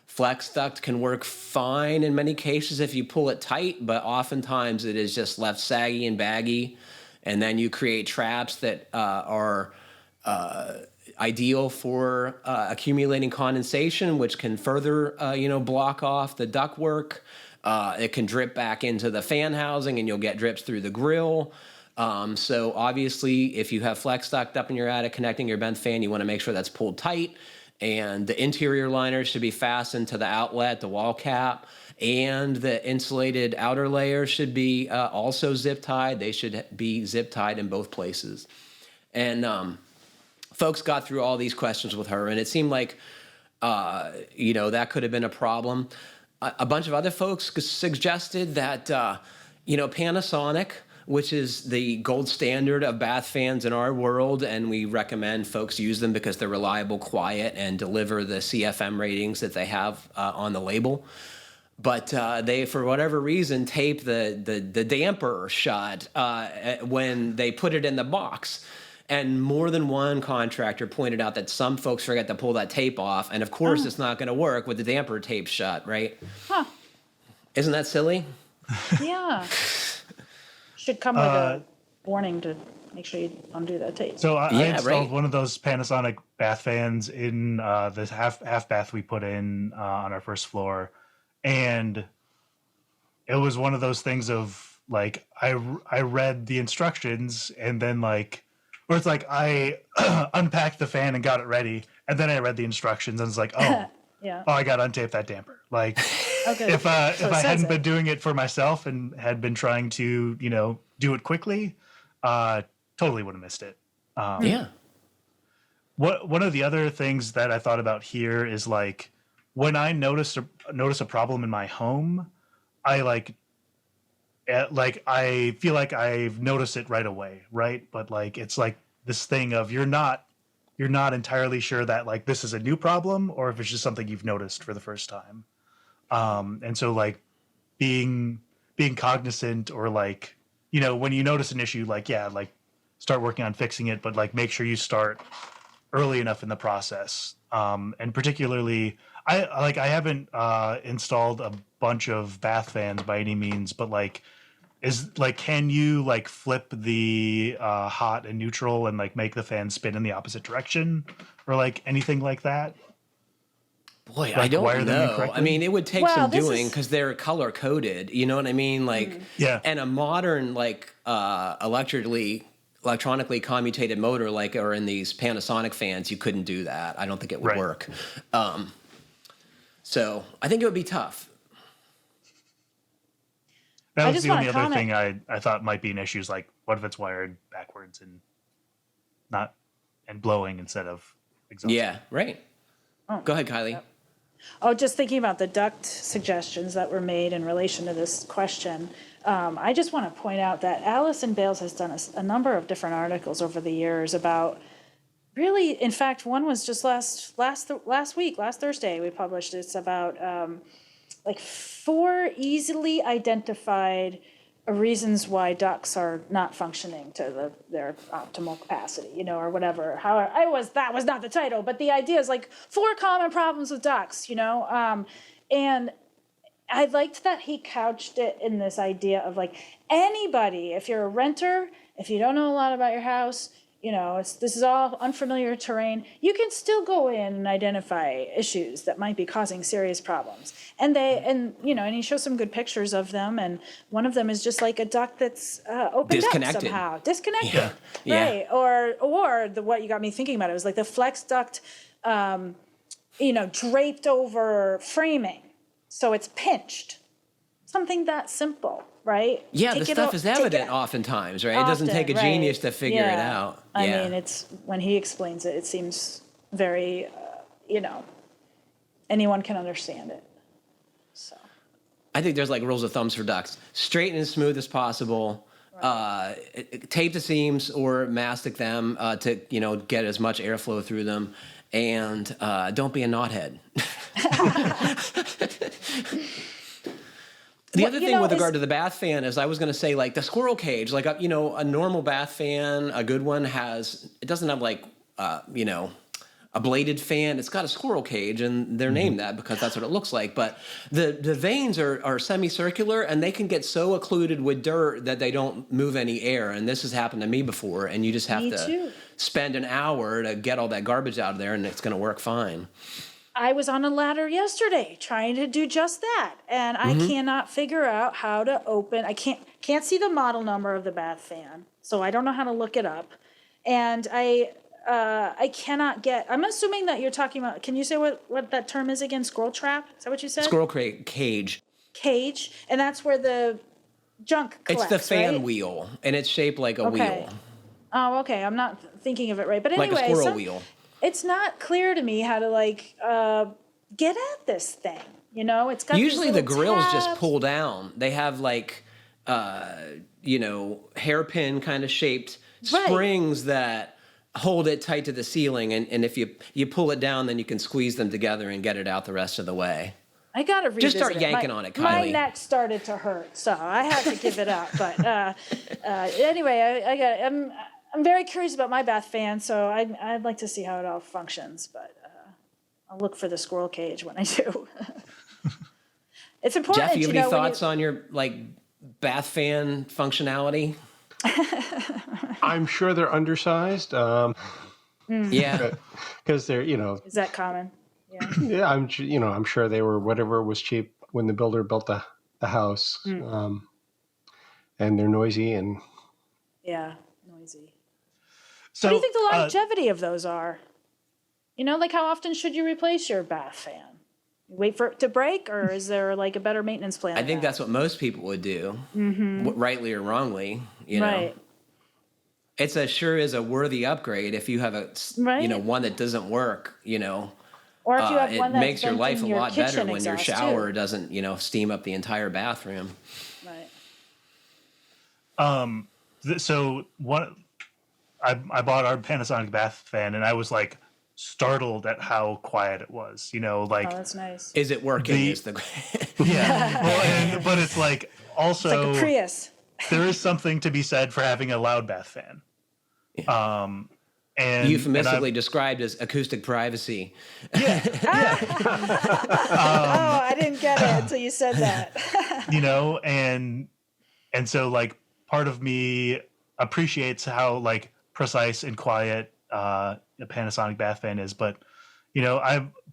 Flex duct can work fine in many cases if you pull it tight, but oftentimes it is just left saggy and baggy. And then you create traps that are ideal for accumulating condensation, which can further, block off the ductwork. It can drip back into the fan housing, and you'll get drips through the grill. So obviously, if you have flex duct up in your attic connecting your vent fan, you want to make sure that's pulled tight. And the interior liners should be fastened to the outlet, the wall cap, and the insulated outer layer should be also zip tied. They should be zip tied in both places. And folks got through all these questions with her, and it seemed like, that could have been a problem. A bunch of other folks suggested that Panasonic, which is the gold standard of bath fans in our world, and we recommend folks use them because they're reliable, quiet, and deliver the CFM ratings that they have on the label. But they, for whatever reason, tape the damper shut when they put it in the box. And more than one contractor pointed out that some folks forget to pull that tape off. And of course, it's not going to work with the damper tape shut, right? Huh. Isn't that silly? Yeah. Should come with a warning to make sure you undo that tape. So I installed one of those Panasonic bath fans in this half bath we put in on our first floor. And it was one of those things of like, I read the instructions and then like, where it's like I unpacked the fan and got it ready, and then I read the instructions and it's like, oh, I got to untape that damper. Like, if I hadn't been doing it for myself and had been trying to, do it quickly, totally would have missed it. One of the other things that I thought about here is like when I notice a problem in my home, I feel like I've noticed it right away, right? But like it's like this thing of you're not entirely sure that like this is a new problem or if it's just something you've noticed for the first time. And so like being cognizant or like, when you notice an issue, like start working on fixing it, but like make sure you start early enough in the process. And particularly I haven't installed a bunch of bath fans by any means, but like can you like flip the hot and neutral and like make the fan spin in the opposite direction or like anything like that? Boy, like, I don't know. I mean, it would take some doing because they're color coded. You know what I mean? Like, and a modern like electronically commutated motor, like or in these Panasonic fans, you couldn't do that. I don't think it would work. So I think it would be tough. That was the only other thing I thought might be an issue is like, what if it's wired backwards and blowing instead of exhausting? Yeah, right. Oh. Go ahead, Kylie. Yep. Oh, just thinking about the duct suggestions that were made in relation to this question. I just want to point out that Allison Bales has done a number of different articles over the years about really, in fact, one was just last Thursday we published. It's about like 4 easily identified reasons why ducts are not functioning to their optimal capacity, or whatever. That was not the title, but the idea is like 4 common problems with ducts, and I liked that he couched it in this idea of like anybody, if you're a renter, if you don't know a lot about your house, this is all unfamiliar terrain, you can still go in and identify issues that might be causing serious problems. And and he shows some good pictures of them. And one of them is just like a duct that's opened up somehow. Disconnected. Yeah. Right. Or what you got me thinking about, it was like the flex duct, draped over framing. So it's pinched. Something that simple. Right? Yeah, the stuff is evident oftentimes, right? It doesn't take a genius to figure it out. I mean, it's when he explains it, it seems very, anyone can understand it. So I think there's like rules of thumbs for ducts. Straight and as smooth as possible. Right. Tape the seams or mastic them to, get as much airflow through them. And don't be a knothead. The other thing with regard to the bath fan is I was going to say, like, the Squirrel Cage, like, a normal bath fan, a good one it doesn't have, like, a bladed fan. It's got a squirrel cage, and they're named that because that's what it looks like. But the vanes are semicircular, and they can get so occluded with dirt that they don't move any air. And this has happened to me before, and you just have to spend an hour to get all that garbage out of there, and it's going to work fine. I was on a ladder yesterday trying to do just that, and I cannot figure out how to open. I can't see the model number of the bath fan, so I don't know how to look it up. And I cannot get. I'm assuming that you're talking about. Can you say what that term is again? Squirrel trap? Is that what you said? Squirrel cage. Cage, and that's where the junk collects, it's the fan right? wheel, and it's shaped like a wheel. Oh, okay. I'm not thinking of it right, but anyway, like a squirrel wheel. It's not clear to me how to get at this thing. It's got usually the grills just pull down. They have like hairpin kind of shaped Right. springs that hold it tight to the ceiling. And if you pull it down, then you can squeeze them together and get it out the rest of the way. I gotta revisit Just start it. yanking on it, My Kylie. neck started to hurt, so I had to give it up. But anyway, I'm very curious about my bath fan, so I'd like to see how it all functions. But I'll look for the squirrel cage when I do. It's important. Jeff, you have any thoughts on your bath fan functionality? I'm sure they're undersized. Yeah. Because they're, Is that common? Yeah. yeah, I'm sure they were whatever was cheap when the builder built the house. And they're noisy and. Yeah, noisy. So, What do you think the longevity of those are? How often should you replace your bath fan? Wait for it to break, or is there a better maintenance plan? I think that's what most people would do, rightly or wrongly. Right. It's sure is a worthy upgrade if you have one that doesn't work. Or if you have one it that's makes your life a lot better kitchen when your exhaust, shower too. doesn't steam up the entire bathroom. Right. So I bought our Panasonic bath fan, and I was startled at how quiet it was. Oh, that's nice. Is it working? Yeah. Well, but it's also It's like a Prius. there is something to be said for having a loud bath fan. And Euphemistically described as acoustic privacy. Oh, I didn't get it until you said that. and so part of me appreciates how precise and quiet a Panasonic bath fan is, but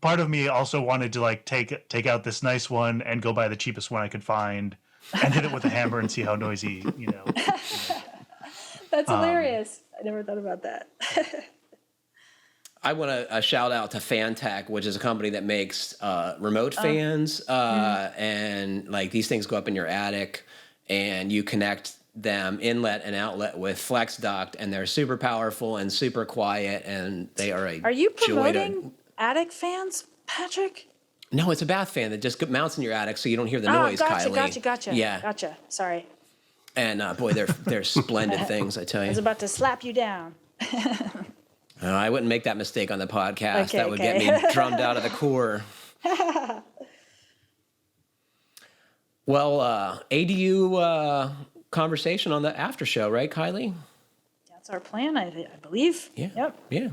part of me also wanted to take out this nice one and go buy the cheapest one I could find and hit it with a hammer and see how noisy. That's hilarious. I never thought about that. I want to shout out to Fantech, which is a company that makes remote fans, and these things go up in your attic, and you connect them inlet and outlet with flex duct, and they're super powerful and super quiet, and they are a Are you joy to- promoting attic fans, Patrick? No, it's a bath fan that just mounts in your attic so you don't hear the noise, Kylie. Gotcha. Yeah. Gotcha. Sorry. And boy, they're splendid things, I tell I was you. about to slap you down. I wouldn't make that mistake on the podcast. Okay, That would okay. get me drummed out of the core. Well, ADU conversation on the after show, right, Kylie? That's our plan, I believe. Yeah. Yep. Yeah.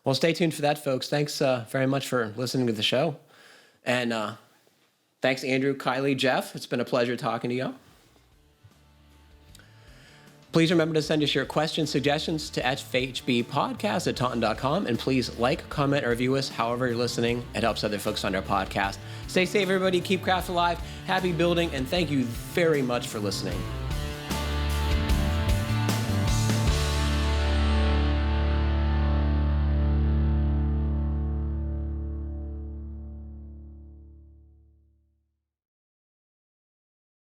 Well, stay tuned for that, folks. Thanks very much for listening to the show. And thanks, Andrew, Kylie, Jeff. It's been a pleasure talking to you. Please remember to send us your questions, suggestions to fhbpodcast@taunton.com. And please comment, or review us however you're listening. It helps other folks find our podcast. Stay safe, everybody. Keep craft alive. Happy building. And thank you very much for listening.